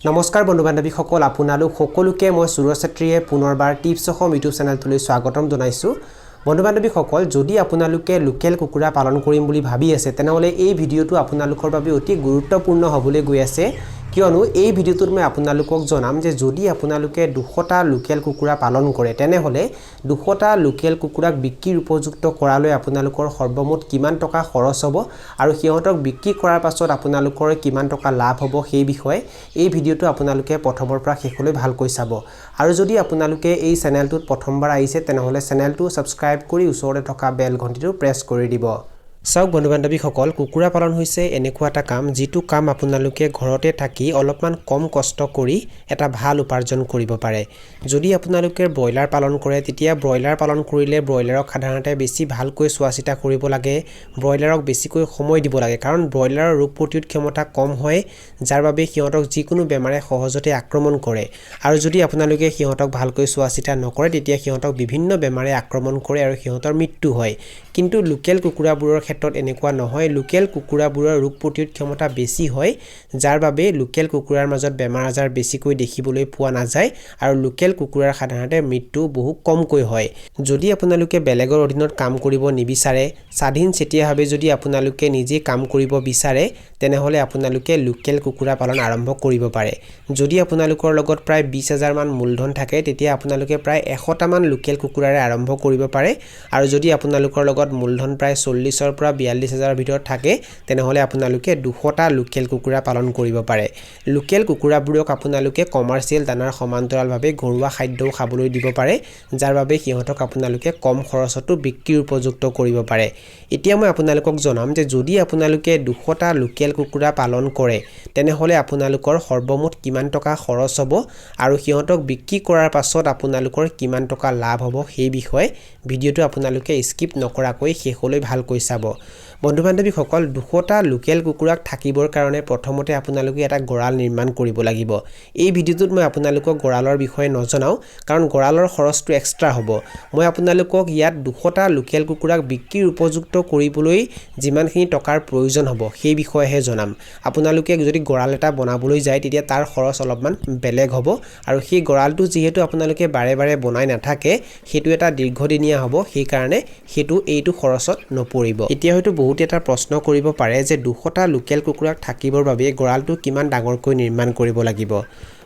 নমস্কাৰ বন্ধু বান্ধৱীসকল আপোনালোক সকলোকে মই সুৰজ ছাত্ৰীয়ে পুনৰবাৰ টিপছ অসম ইউটিউব চেনেলটোলৈ স্বাগতম জনাইছোঁ বন্ধু বান্ধৱীসকল যদি আপোনালোকে লোকেল কুকুৰা পালন কৰিম বুলি ভাবি আছে তেনেহলে এই ভিডিওটো আপোনালোকৰ বাবে অতি গুৰুত্বপূৰ্ণ হ'বলৈ গৈ আছে কিয়নো এই ভিডিওটোত মই আপোনালোকক জনাম যে যদি আপোনালোকে 200টা লোকেল কুকুৰা পালন কৰে তেনেহলে 200টা লোকেল কুকুৰাক বিক্ৰীৰ উপযুক্ত কৰালৈ আপোনালোকৰ সৰ্বমুঠ কিমান টকা খৰচ হ'ব আৰু সিহঁতক বিক্ৰী কৰাৰ পাছত আপোনালোকৰ কিমান টকা লাভ হ'ব সেই বিষয়ে এই ভিডিওটো আপোনালোকে প্ৰথমৰ পৰা শেষলৈ ভালকৈ চাব আৰু যদি আপোনালোকে এই চেনেলটোত প্ৰথমবাৰ আহিছে তেনেহলে চেনেলটো সাবস্ক্ৰাইব কৰি ওচৰতে থকা বেল ঘণ্টিটো প্ৰেছ কৰি দিব সব বন্ধু বান্ধৱীসকল কুকুৰা পালন হৈছে এনেকুৱা এটা কাম যিটো কাম আপোনালোকে ঘৰতে থাকি অলপমান কম কষ্ট কৰি এটা ভাল উপাৰ্জন কৰিব পাৰে যদি আপোনালোকে ব্ৰইলাৰ পালন কৰে তেতিয়া ব্ৰইলাৰ পালন কৰিলে ব্ৰইলাৰক সাধাৰণতে বেছি ভালকৈ চোৱাচিতা কৰিব লাগে ব্ৰইলাৰক বেছিকৈ সময় দিব লাগে কাৰণ ব্ৰইলাৰৰ ৰোগ প্ৰতিৰোধ ক্ষমতা কম হয় যাৰ বাবে সিহঁতক যিকোনো বেমাৰে সহজতে আক্ৰমণ কৰে আৰু যদি আপোনালোকে সিহঁতক ভালকৈ চোৱাচিতা নকৰে তেতিয়া সিহঁতক বিভিন্ন বেমাৰে আক্ৰমণ কৰে আৰু সিহঁতৰ মৃত্যু হয় কিন্তু লোকেল কুকুৰাবোৰৰ ক্ষেত্ৰত এনেকুৱা নহয় লোকেল কুকুৰাবোৰৰ ৰোগ প্ৰতিৰোধ ক্ষমতা বেছি হয় যাৰ বাবে লোকেল কুকুৰাৰ মাজত বেমাৰ আজাৰ বেছিকৈ দেখিবলৈ পোৱা নাযায় আৰু লোকেল কুকুৰাৰ সাধাৰণতে মৃত্যু বহু কমকৈ হয় যদি আপোনালোকে বেলেগৰ অধীনত কাম কৰিব নিবিচাৰে স্বাধীন চেতিয়াভাৱে যদি আপোনালোকে নিজে কাম কৰিব বিচাৰে তেনেহলে আপোনালোকে লোকেল কুকুৰা পালন আৰম্ভ কৰিব পাৰে যদি আপোনালোকৰ লগত প্ৰায় 20000 মান মূলধন থাকে তেতিয়া আপোনালোকে প্ৰায় 100টা মান লোকেল কুকুৰাৰে আৰম্ভ কৰিব পাৰে আৰু যদি আপোনালোকৰ লগত মূলধন প্ৰায় 40ৰ পৰা 42000 ভিতৰত থাকে তেনেহলে আপোনালোকে 200টা লোকেল কুকুৰা পালন কৰিব পাৰে লোকেল কুকুৰাবোৰক আপোনালোকে কমাৰ্চিয়েল দানাৰ সমান্তৰালভাৱে ঘৰুৱা খাদ্যও খাবলৈ দিব পাৰে যাৰ বাবে সিহঁতক আপোনালোকে কম খৰচতো বিক্ৰীৰ উপযুক্ত কৰিব পাৰে এতিয়া মই আপোনালোকক জনাম যে যদি আপোনালোকে 200টা লোকেল কুকুৰা পালন কৰে তেনেহলে আপোনালোকৰ সৰ্বমুঠ কিমান টকা খৰচ হ'ব আৰু সিহঁতক বিক্ৰী কৰাৰ পাছত আপোনালোকৰ কিমান টকা লাভ হ'ব সেই বিষয়ে ভিডিওটো আপোনালোকে স্কিপ নকৰাকৈ শেষলৈ ভালকৈ চাব বন্ধু বান্ধৱীসকল 200টা লোকেল কুকুৰাক থাকিবৰ কাৰণে প্ৰথমতে আপোনালোকে এটা গড়াল নিৰ্মাণ কৰিব লাগিব এই ভিডিওটোত মই আপোনালোকক গড়ালৰ বিষয়ে নজনাও কাৰণ গড়ালৰ খৰচটো এক্সট্ৰা হ'ব মই আপোনালোকক ইয়াত 200টা লোকেল কুকুৰাক বিক্ৰীৰ উপযুক্ত কৰিবলৈ যিমানখিনি টকাৰ প্ৰয়োজন হ'ব সেই বিষয়েহে জনাম আপোনালোকে যদি গড়াল এটা বনাবলৈ যায় তেতিয়া তাৰ খৰচ অলপমান বেলেগ হ'ব আৰু সেই গড়ালটো যেহেতু আপোনালোকে বাৰে বাৰে বনাই নাথাকে হেতু এটা দীৰ্ঘদিনীয়া হ'ব সেই কাৰণে হেতু এইটো খৰচত নপৰিব এতিয়া হয়তো বহুত এটা প্ৰশ্ন কৰিব পাৰে যে 200টা লোকেল কুকুৰাক থাকিবৰ বাবে গড়ালটো কিমান ডাঙৰকৈ নিৰ্মাণ কৰিব লাগিব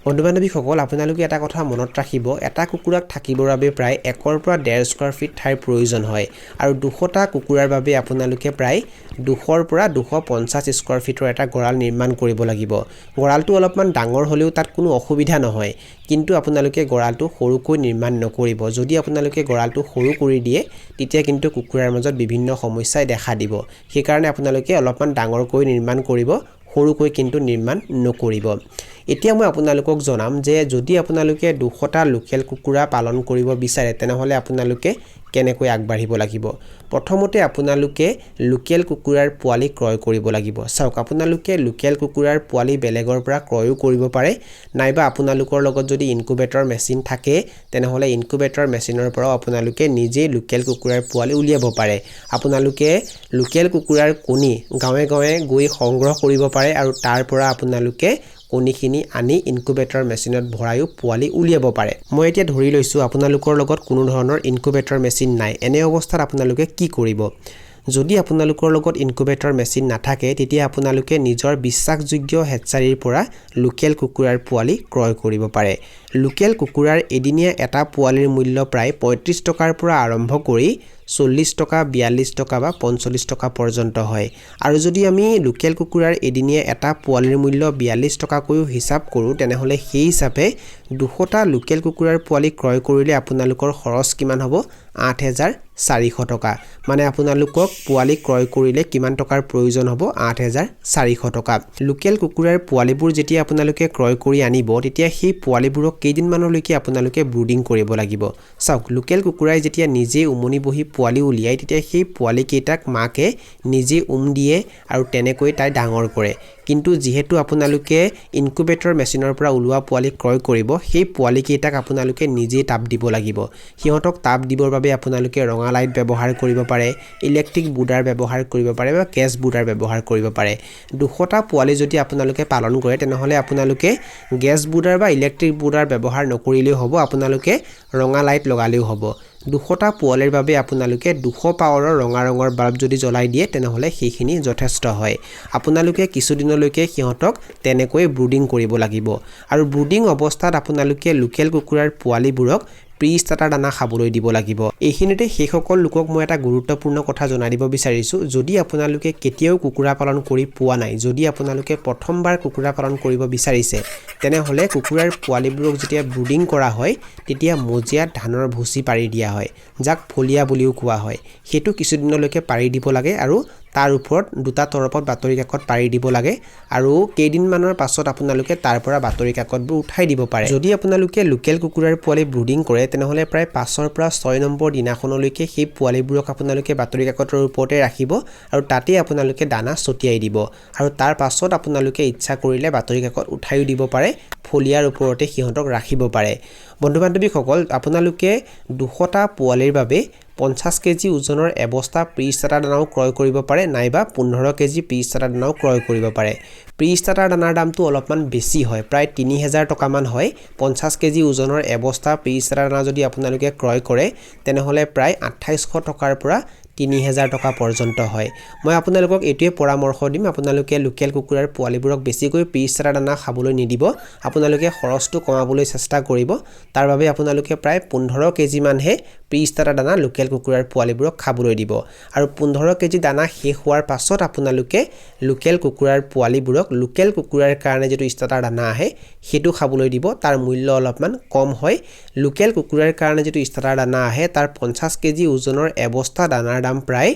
বন্ধু বান্ধৱীসকল আপোনালোকে এটা কথা মনত ৰাখিব এটা কুকুৰাক থাকিবৰ বাবে প্ৰায় 1ৰ পৰা 1.5 স্কয়াৰ ফিট ঠাইৰ প্ৰয়োজন হয় আৰু 200টা কুকুৰাৰ বাবে আপোনালোকে প্ৰায় 200ৰ পৰা 250 স্কয়াৰ ফিটৰ এটা গড়াল নিৰ্মাণ কৰিব লাগিব গড়ালটো অলপমান ডাঙৰ হ'লেও তাত কোনো অসুবিধা নহয় কিন্তু আপোনালোকে গড়ালটো সৰুকৈ নিৰ্মাণ নকৰিব যদি আপোনালোকে গড়ালটো সৰু কৰি দিয়ে তেতিয়া কিন্তু কুকুৰাৰ মাজত বিভিন্ন সমস্যাই দেখা দিব সেই কাৰণে আপোনালোকে অলপমান ডাঙৰকৈ নিৰ্মাণ কৰিব সৰুকৈ কিন্তু নিৰ্মাণ নকৰিব এতিয়া মই আপোনালোকক জনাম যে যদি আপোনালোকে 200টা লোকেল কুকুৰা পালন কৰিব বিচাৰে তেনেহলে আপোনালোকে কেনেকৈ আগবাঢ়িব লাগিব প্ৰথমতে আপোনালোকে লোকেল কুকুৰাৰ পোৱালি ক্ৰয় কৰিব লাগিব চাওক আপোনালোকে লোকেল কুকুৰাৰ পোৱালি বেলেগৰ পৰা ক্ৰয়ও কৰিব পাৰে নাইবা আপোনালোকৰ লগত যদি ইনকুবেটৰ মেচিন থাকে তেনেহলে ইনকুবেটৰ মেচিনৰ পৰা আপোনালোকে নিজে লোকেল কুকুৰাৰ পোৱালি উলিয়াব পাৰে আপোনালোকে লোকেল কুকুৰাৰ কণী গাঁৱে গাঁৱে গৈ সংগ্ৰহ কৰিব পাৰে আৰু তাৰ পৰা আপোনালোকে কণীখিনি আনি ইনকুবেটৰ মেচিনত ভৰাইও পোৱালি উলিয়াব পাৰে মই এতিয়া ধৰি লৈছো আপোনালোকৰ লগত কোনো ধৰণৰ ইনকুবেটৰ মেচিন নাই এনে অৱস্থাত আপোনালোকে কি কৰিব যদি আপোনালোকৰ লগত ইনকুবেটৰ মেচিন নাথাকে তেতিয়া আপোনালোকে নিজৰ বিশ্বাসযোগ্য হেচাৰীৰ পৰা লোকেল কুকুৰাৰ পোৱালি ক্ৰয় কৰিব পাৰে লোকেল কুকুৰাৰ এদিনীয়া এটা পোৱালিৰ মূল্য প্ৰায় 35 টকাৰ পৰা আৰম্ভ কৰি 40 টকা 42 টকা বা 45 টকা পৰ্যন্ত হয় আৰু যদি আমি লোকেল কুকুৰাৰ এদিনীয়া এটা পোৱালিৰ মূল্য 42 টকাকৈও হিচাপ কৰো তেনেহলে সেই হিচাপে 200টা লোকেল কুকুৰাৰ পোৱালি ক্ৰয় কৰিলে আপোনালোকৰ খৰচ কিমান হ'ব 8400 টকা মানে আপোনালোকক পোৱালি ক্ৰয় কৰিলে কিমান টকাৰ প্ৰয়োজন হ'ব 8400 টকা লোকেল কুকুৰাৰ পোৱালিবোৰ যেতিয়া আপোনালোকে ক্ৰয় কৰি আনিব তেতিয়া সেই পোৱালিবোৰক কেইদিনমানলৈকে আপোনালোকে ব্ৰুডিং কৰিব লাগিব চাওক লোকেল কুকুৰাই যেতিয়া নিজে উমনি বহি পোৱালি উলিয়াই তেতিয়া সেই পোৱালি কেইটাক মাকে নিজে দিয়ে আৰু তেনেকৈ তাই ডাঙৰ কৰে কিন্তু যেহেতু আপোনালোকে ইনকুবেটৰ মেচিনৰ পৰা ওলোৱা পোৱালি ক্ৰয় কৰিব সেই পোৱালি কেইটাক আপোনালোকে নিজে তাপ দিব লাগিব সিহঁতক তাপ দিবৰ বাবে আপোনালোকে ৰঙা লাইট ব্যৱহাৰ কৰিব পাৰে ইলেক্ট্ৰিক বুডাৰ ব্যৱহাৰ কৰিব পাৰে বা গেছ বুডাৰ ব্যৱহাৰ কৰিব পাৰে 200টা পোৱালি যদি আপোনালোকে পালন কৰে তেনেহলে আপোনালোকে গেছ বুডাৰ বা ইলেক্ট্ৰিক বুডাৰ ব্যৱহাৰ নকৰিলেও হ'ব আপোনালোকে ৰঙা লাইট লগালেও হ'ব 200টা পোৱালিৰ বাবে আপোনালোকে 200 পাৱাৰৰ ৰঙা ৰঙৰ বাল্ব যদি জ্বলাই দিয়ে তেনেহলে সেইখিনি যথেষ্ট হয় আপোনালোকে কিছুদিনলৈকে সিহঁতক তেনেকৈ ব্ৰুডিং কৰিব লাগিব আৰু ব্ৰুডিং অৱস্থাত আপোনালোকে লোকেল কুকুৰাৰ পোৱালিবোৰক প্ৰি-ষ্টাৰ্টাৰ দানা খাবলৈ দিব লাগিব এইখিনিতে সেইসকল লোকক মই এটা গুৰুত্বপূৰ্ণ কথা জনাই দিব বিচাৰিছো যদি আপোনালোকে কেতিয়াও কুকুৰা পালন কৰি পোৱা নাই যদি আপোনালোকে প্ৰথমবাৰ কুকুৰা পালন কৰিব বিচাৰিছে তেনেহলে কুকুৰাৰ পোৱালিবোৰক যেতিয়া ব্ৰুডিং কৰা হয় তেতিয়া মজিয়াত ধানৰ ভুচি পাৰি দিয়া হয় যাক ফলিয়া বুলিও কোৱা হয় হেতু কিছুদিনলৈকে পাৰি দিব লাগে আৰু তাৰ ওপৰত দুটা তৰপত বাতৰি কাকত পাৰি দিব লাগে আৰু কেইদিনমানৰ পাছত আপোনালোকে তাৰ পৰা বাতৰি কাকতবোৰ উঠাই দিব পাৰে যদি আপোনালোকে লোকেল কুকুৰাৰ পোৱালি ব্ৰুডিং কৰে তেনেহলে প্ৰায় 5ৰ পৰা 6 নম্বৰ দিনাখনলৈকে সেই পোৱালিবোৰক আপোনালোকে বাতৰি কাকতৰ ওপৰতে ৰাখিব আৰু তাতে আপোনালোকে দানা ছটিয়াই দিব আৰু তাৰ পাছত আপোনালোকে ইচ্ছা কৰিলে বাতৰি কাকত উঠাইও দিব পাৰে ফলিয়াৰ ওপৰতে সিহঁতক ৰাখিব পাৰে বন্ধু-বান্ধৱীসকল আপোনালোকে 200টা পোৱালিৰ বাবে 50 কেজি ওজনৰ এবস্তা প্ৰি-ষ্টাৰ্টাৰ দানাও ক্ৰয় কৰিব পাৰে নাইবা 15 কেজি প্ৰি-ষ্টাৰ্টাৰ দানাও ক্ৰয় কৰিব পাৰে প্ৰি-ষ্টাৰ্টাৰ দানাৰ দামটো অলপমান বেছি হয় প্ৰায় 3000 টকা মান হয় 50 কেজি ওজনৰ এবস্তা প্ৰি-ষ্টাৰ্টাৰ দানা যদি আপোনালোকে ক্ৰয় কৰে তেনেহলে প্ৰায় 2800 টকাৰ পৰা 3000 টকা পৰ্যন্ত হয় মই আপোনালোকক এটোৱে পৰামৰ্শ দিম আপোনালোকে লোকেল কুকুৰাৰ পোৱালিবোৰক বেছিকৈ প্ৰি-ষ্টাৰ্টাৰ দানা খাবলৈ নিদিব আপোনালোকে খৰচটো কমাবলৈ চেষ্টা কৰিব তাৰ বাবে আপোনালোকে প্ৰায় 15 কেজি মানহে প্ৰি-ষ্টাৰ্টাৰ দানা লোকেল কুকুৰাৰ পোৱালিবোৰক খাবলৈ দিব আৰু 15 কেজি দানা শেষ হোৱাৰ পাছত আপোনালোকে লোকেল কুকুৰাৰ পোৱালিবোৰক লোকেল কুকুৰাৰ কাৰণে যেটো ষ্টাৰ্টাৰ দানা আহে হেতু খাবলৈ দিব তাৰ মূল্য অলপমান কম হয় লোকেল কুকুৰাৰ কাৰণে যেটো ষ্টাৰ্টাৰ দানা আহে তাৰ 50 কেজি ওজনৰ এবস্তা দানাৰ দাম প্ৰায়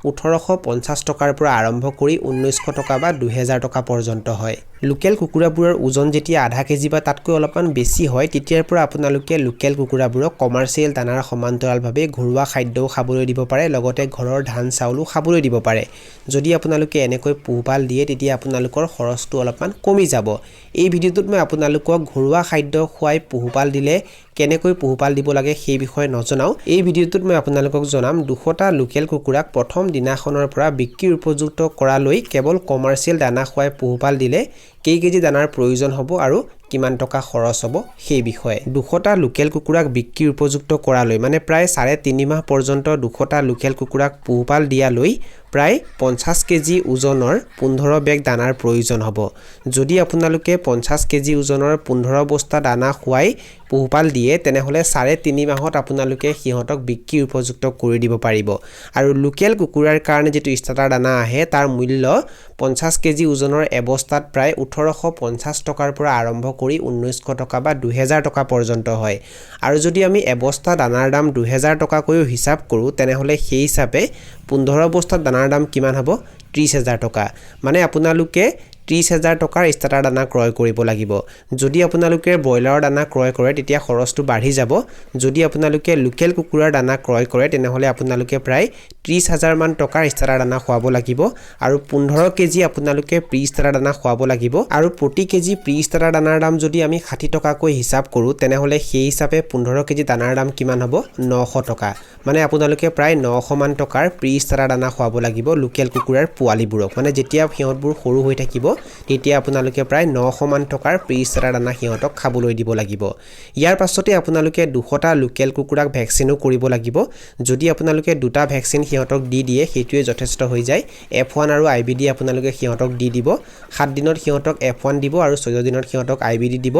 1850 টকাৰ পৰা আৰম্ভ কৰি 1900 টকা বা 2000 টকা পৰ্যন্ত হয় লোকেল কুকুৰাবোৰৰ ওজন যেতিয়া আধা কেজি বা তাতকৈ অলপমান বেছি হয় তেতিয়াৰ পৰা আপোনালোকে লোকেল কুকুৰাবোৰক কমাৰ্চিয়েল দানাৰ সমান্তৰালভাৱে ঘৰুৱা খাদ্যও খাবলৈ দিব পাৰে লগতে ঘৰৰ ধান চাউলো খাবলৈ দিব পাৰে যদি আপোনালোকে এনেকৈ পোহপাল দিয়ে তেতিয়া আপোনালোকৰ খৰচটো অলপমান কমি যাব এই ভিডিঅ'টোত মই আপোনালোকক ঘৰুৱা খাদ্য খুৱাই পোহপাল দিলে কেনেকৈ পোহপাল দিব লাগে সেই বিষয়ে নজনাও এই ভিডিঅ'টোত মই আপোনালোকক জনাম 200টা লোকেল কুকুৰাক প্ৰথম দিনাখনৰ পৰা বিক্ৰীৰ উপযুক্ত কৰালৈ কেৱল কমাৰ্চিয়েল দানা খুৱাই পোহপাল দিলে কেই কেজি দানাৰ প্ৰয়োজন হ'ব আৰু কিমান টকা খৰচ হ'ব সেই বিষয়ে 200টা লোকেল কুকুৰাক বিক্ৰীৰ উপযুক্ত কৰালৈ মানে প্ৰায় 3.5 মাহ পৰ্যন্ত 200টা লোকেল কুকুৰাক পোহপাল দিয়ালৈ প্ৰায় 50 কেজি ওজনৰ 15 বেগ দানাৰ প্ৰয়োজন হ'ব যদি আপোনালোকে 50 কেজি ওজনৰ 15 বস্তা দানা খুৱাই পোহপাল দিয়ে তেনেহলে 3.5 মাহত আপোনালোকে সিহঁতক বিক্ৰীৰ উপযুক্ত কৰি দিব পাৰিব আৰু লোকেল কুকুৰাৰ কাৰণে যেটো ষ্টাৰ্টাৰ দানা আহে তাৰ মূল্য 50 কেজি ওজনৰ এবস্তাত প্ৰায় 1850 টকাৰ পৰা আৰম্ভ কৰি 1900 টকা বা 2000 টকা পৰ্যন্ত হয় আৰু যদি আমি এবস্তা দানাৰ দাম 2000 টকা কৈও হিচাপ কৰো তেনেহলে সেই হিচাপে 15 বস্তা দানাৰ দাম কিমান হ'ব 30000 টকা মানে আপোনালোকে 30000 টকাৰ ষ্টাৰ্টাৰ দানা ক্ৰয় কৰিব লাগিব যদি আপোনালোকে ব্ৰইলাৰৰ দানা ক্ৰয় কৰে তেতিয়া খৰচটো বাঢ়ি যাব যদি আপোনালোকে লোকেল কুকুৰাৰ দানা ক্ৰয় কৰে তেনেহলে আপোনালোকে প্ৰায় 30000 মান টকাৰ ষ্টাৰ্টাৰ দানা খুৱাব লাগিব আৰু 15 কেজি আপোনালোকে প্ৰি-ষ্টাৰ্টাৰ দানা খুৱাব লাগিব আৰু প্ৰতি কেজি প্ৰি-ষ্টাৰ্টাৰ দানাৰ দাম যদি আমি 60 টকাকৈ হিচাপ কৰো তেনেহলে সেই হিচাপে 15 কেজি দানাৰ দাম কিমান হ'ব 900 টকা মানে আপোনালোকে প্ৰায় 900 মান টকাৰ প্ৰি-ষ্টাৰ্টাৰ দানা খুৱাব লাগিব লোকেল কুকুৰাৰ পোৱালিবোৰক মানে যেতিয়া সিহঁতবোৰ সৰু হৈ থাকিব তেতিয়া আপোনালোকে প্ৰায় 900 মান টকাৰ প্ৰি-ষ্টাৰ্টাৰ দানা সিহঁতক খাবলৈ দিব লাগিব ইয়াৰ পাছতে আপোনালোকে 200টা লোকেল কুকুৰাক ভ্যাকচিনো কৰিব লাগিব যদি আপোনালোকে দুটা ভ্যাকচিন সিহঁতক দি দিয়ে হেতুৱে যথেষ্ট হৈ যায় F1 আৰু IBD আপোনালোকে সিহঁতক দি দিব 7 দিনত সিহঁতক F1 দিব আৰু 14 দিনত সিহঁতক IBD দিব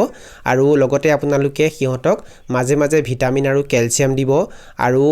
আৰু লগতে আপোনালোকে সিহঁতক মাজে মাজে ভিটামিন আৰু ক্যালসিয়াম দিব আৰু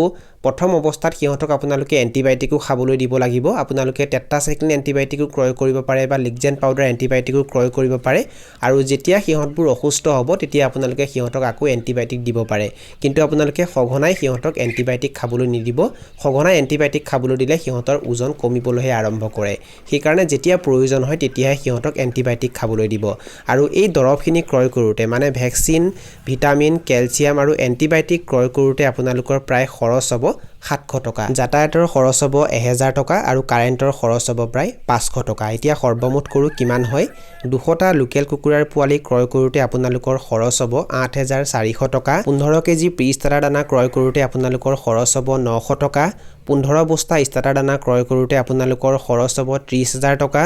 প্ৰথম অৱস্থাত সিহঁতক আপোনালোকে এন্টিবায়োটিকো খাবলৈ দিব লাগিব আপোনালোকে টেট্ৰাসাইক্লিন এন্টিবায়োটিকো ক্ৰয় কৰিব পাৰে বা লিগজেন পাউডাৰ এন্টিবায়োটিকো ক্ৰয় কৰিব পাৰে আৰু যেতিয়া সিহঁতবোৰ অসুস্থ হ'ব তেতিয়া আপোনালোকে সিহঁতক আকৌ এন্টিবায়োটিক দিব পাৰে কিন্তু আপোনালোকে সঘনাই সিহঁতক এন্টিবায়োটিক খাবলৈ নিদিব সঘনাই এন্টিবায়োটিক খাবলৈ দিলে সিহঁতৰ ওজন কমিবলৈহে আৰম্ভ কৰে সেই কাৰণে যেতিয়া প্ৰয়োজন হয় তেতিয়াহে সিহঁতক এন্টিবায়োটিক খাবলৈ দিব আৰু এই দৰৱখিনি ক্ৰয় কৰোতে মানে ভ্যাকচিন ভিটামিন ক্যালসিয়াম আৰু এন্টিবায়োটিক ক্ৰয় কৰোতে আপোনালোকৰ প্ৰায় খৰচ হ'ব 700 টকা যাতায়াতৰ খৰচ হ'ব 1000 টকা আৰু কাৰেণ্টৰ খৰচ হ'ব প্ৰায় 500 টকা এতিয়া সৰ্বমুঠ কৰো কিমান হয় 200টা লোকেল কুকুৰাৰ পোৱালি ক্ৰয় কৰোতে আপোনালোকৰ খৰচ হ'ব 8400 টকা 15 কেজি প্ৰি ষ্টাৰ্টাৰ দানা ক্ৰয় কৰোতে আপোনালোকৰ খৰচ হ'ব 900 টকা 15 বস্তা ষ্টাৰ্টাৰ দানা ক্ৰয় কৰোতে আপোনালোকৰ খৰচ হ'ব 30000 টকা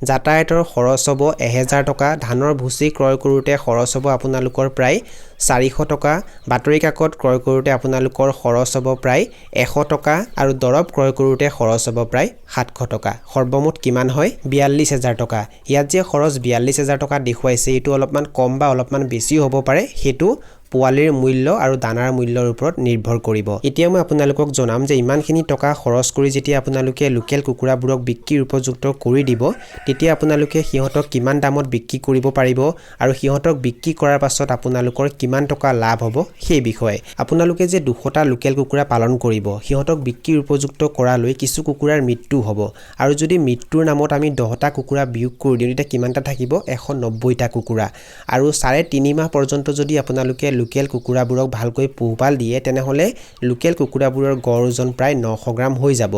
যাতায়াতৰ খৰচ হ'ব 1000 টকা ধানৰ ভুচি ক্ৰয় কৰোতে খৰচ হ'ব আপোনালোকৰ প্ৰায় 400 টকা বাতৰি কাকত ক্ৰয় কৰোতে আপোনালোকৰ খৰচ হ'ব প্ৰায় 100 টকা আৰু দৰব ক্ৰয় কৰোতে খৰচ হ'ব প্ৰায় 700 টকা সৰ্বমুঠ কিমান হয় 42000 টকা ইয়াত যে খৰচ 42000 টকা দেখুৱাইছে এটো অলপমান কম বা অলপমান বেছি হ'ব পাৰে হেতু পোৱালিৰ মূল্য আৰু দানাৰ মূল্যৰ ওপৰত নিৰ্ভৰ কৰিব এতিয়া মই আপোনালোকক জনাম যে ইমানখিনি টকা খৰচ কৰি যেতিয়া আপোনালোকে লোকেল কুকুৰাবোৰক বিক্ৰীৰ উপযুক্ত কৰি দিব তেতিয়া আপোনালোকে সিহঁতক কিমান দামত বিক্ৰী কৰিব পাৰিব আৰু সিহঁতক বিক্ৰী কৰাৰ পাছত আপোনালোকৰ কিমান টকা লাভ হ'ব সেই বিষয়ে আপোনালোকে যে 200টা লোকেল কুকুৰা পালন কৰিব সিহঁতক বিক্ৰীৰ উপযুক্ত কৰালৈ কিছু কুকুৰাৰ মৃত্যু হ'ব আৰু যদি মৃত্যুৰ নামত আমি 10টা কুকুৰা বিয়োগ কৰি দিওঁ তেতিয়া কিমানটা থাকিব 190টা কুকুৰা আৰু 3.5 মাহ পৰ্যন্ত যদি আপোনালোকে লোকেল কুকুৰাবোৰক ভালকৈ পোহপাল দিয়ে তেনেহলে লোকেল কুকুৰাবোৰৰ গড় ওজন প্ৰায় 900 গ্ৰাম হৈ যাব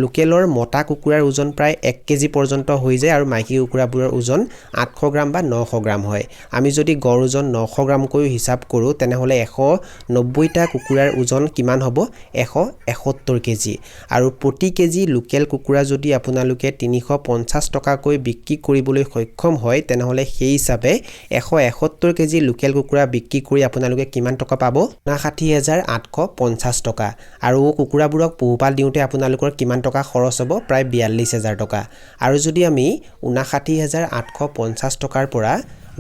লোকেলৰ মতা কুকুৰাৰ ওজন প্ৰায় 1 কেজি পৰ্যন্ত হৈ যায় আৰু মাইকী কুকুৰাবোৰৰ ওজন 800 গ্ৰাম বা 900 গ্ৰাম হয় আমি যদি গড় ওজন 900 গ্ৰাম কৈ হিচাপ কৰো তেনেহলে 190টা কুকুৰাৰ ওজন কিমান হ'ব 171 কেজি আৰু প্ৰতি কেজি লোকেল কুকুৰা যদি আপোনালোকে 350 টকা কৈ বিক্ৰী কৰিবলৈ সক্ষম হয় তেনেহলে সেই হিচাপে 171 কেজি লোকেল কুকুৰা বিক্ৰী কৰি আপোনালোকে কিমান টকা পাব 59850 টকা আৰু কুকুৰাবোৰক পোহপাল দিওঁতে আপোনালোকৰ কিমান টকা খৰচ হ'ব প্ৰায় 42000 টকা আৰু যদি আমি 59850 টকাৰ পৰা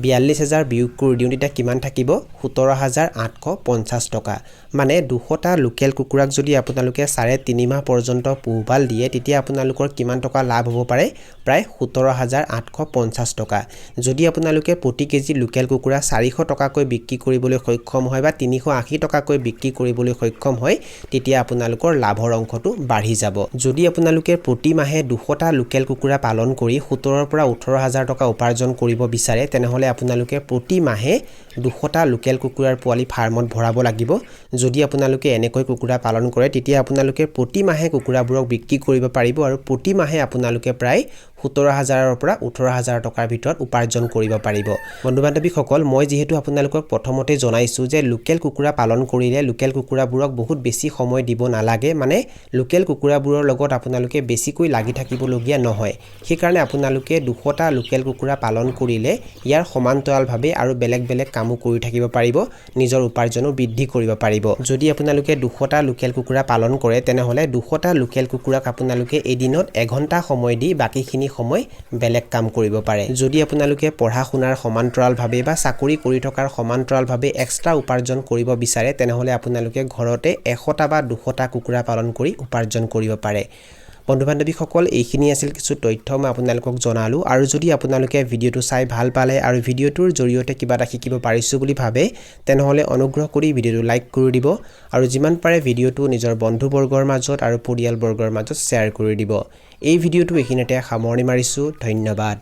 42000 বিয়োগ কৰি দিওঁ তেতিয়া কিমান থাকিব 17850 টকা মানে 200টা লোকেল কুকুৰাক যদি আপোনালোকে 3.5 মাহ পৰ্যন্ত পোহপাল দিয়ে তেতিয়া আপোনালোকৰ কিমান টকা লাভ হ'ব পাৰে প্ৰায় 17850 টকা যদি আপোনালোকে প্ৰতি কেজি লোকেল কুকুৰা 400 টকাকৈ বিক্ৰী কৰিবলৈ সক্ষম হয় বা 380 টকাকৈ বিক্ৰী কৰিবলৈ সক্ষম হয় তেতিয়া আপোনালোকৰ লাভৰ অংশটো বাঢ়ি যাব যদি আপোনালোকে প্ৰতি মাহে 200টা লোকেল কুকুৰা পালন কৰি 17 পৰা 18000 টকা উপাৰ্জন কৰিব বিচাৰে তেনেহলে আপোনালোকে প্ৰতি মাহে 200টা লোকেল কুকুৰাৰ পোৱালি ফাৰ্মত ভৰাব লাগিব যদি আপোনালোকে এনেকৈ কুকুৰা পালন কৰে তেতিয়া আপোনালোকে প্ৰতি মাহে কুকুৰাবোৰক বিক্ৰী কৰিব পাৰিব আৰু প্ৰতি মাহে আপোনালোকে প্ৰায় 17000 পৰা 18000 টকাৰ ভিতৰত উপাৰ্জন কৰিব পাৰিব বন্ধু বান্ধৱীসকল মই যেহেতু আপোনালোকক প্ৰথমতে জনাইছো যে লোকেল কুকুৰা পালন কৰিলে লোকেল কুকুৰাবোৰক বহুত বেছি সময় দিব নালাগে মানে লোকেল কুকুৰাবোৰৰ লগত আপোনালোকে বেছিকৈ লাগি থাকিবলগীয়া নহয় সেই কাৰণে আপোনালোকে 200টা লোকেল কুকুৰা পালন কৰিলে ইয়াৰ সমান্তৰালভাৱে আৰু বেলেগ বেলেগ কামো কৰি থাকিব পাৰিব নিজৰ উপাৰ্জনো বৃদ্ধি কৰিব পাৰিব যদি আপোনালোকে 200টা লোকেল কুকুৰা পালন কৰে তেনেহলে 200টা লোকেল কুকুৰাক আপোনালোকে এদিনত 1 ঘণ্টা সময় দি বাকিখিনি সময় বেলেগ কাম কৰিব পাৰে যদি আপোনালোকে পঢ়া শুনাৰ সমান্তৰালভাৱে বা চাকৰি কৰি থকাৰ সমান্তৰালভাৱে এক্সট্ৰা উপাৰ্জন কৰিব বিচাৰে তেনেহলে আপোনালোকে ঘৰতে 100টা বা 200টা কুকুৰা পালন কৰি উপাৰ্জন কৰিব পাৰে বন্ধু বান্ধৱীসকল এইখিনি আছিল কিছু তথ্য মই আপোনালোকক জনালো আৰু যদি আপোনালোকে ভিডিওটো চাই ভাল পালে আৰু ভিডিওটোৰ জৰিয়তে কিবা এটা শিকিব পাৰিছো বুলি ভাবে তেনেহলে অনুগ্ৰহ কৰি ভিডিওটো লাইক কৰি দিব আৰু যিমান পাৰে ভিডিওটো নিজৰ বন্ধুবৰ্গৰ মাজত আৰু পৰিয়ালবৰ্গৰ মাজত শ্বেয়াৰ কৰি দিব এই ভিডিওটো এইখিনিতে সামৰণি মাৰিছো ধন্যবাদ